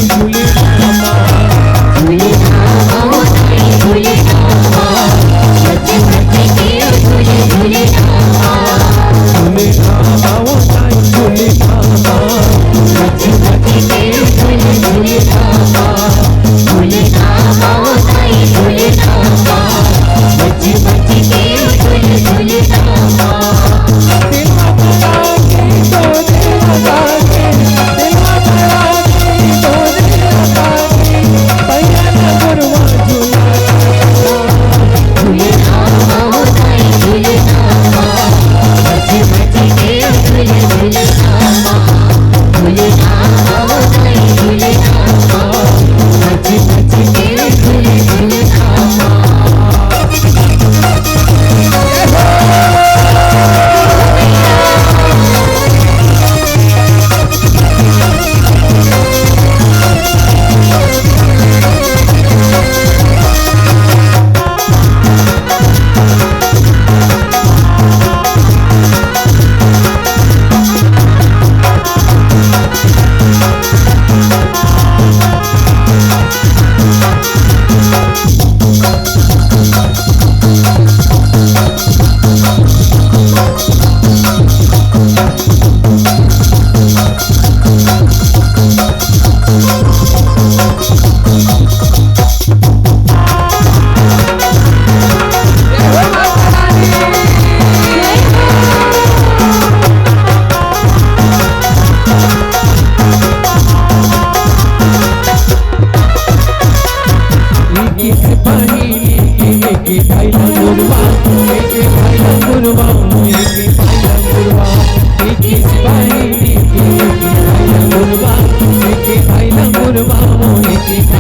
झूले रामा झूले रामा झूले रामा सच सच के झूले झूले रामा झूले रामा झूले रामा सच सच के झूले झूले रामा झूले रामा झूले रामा सच सच के झूले झूले रामा दिल लगा के डोले लगा के दिल लगा के डोले लगा के भैया ना गुरवा झूला झूले रामा झूले रामा सच सच के झूले झूले रामा झूले रामा झूले रामा सच सच के झूले झूले रामा Bye.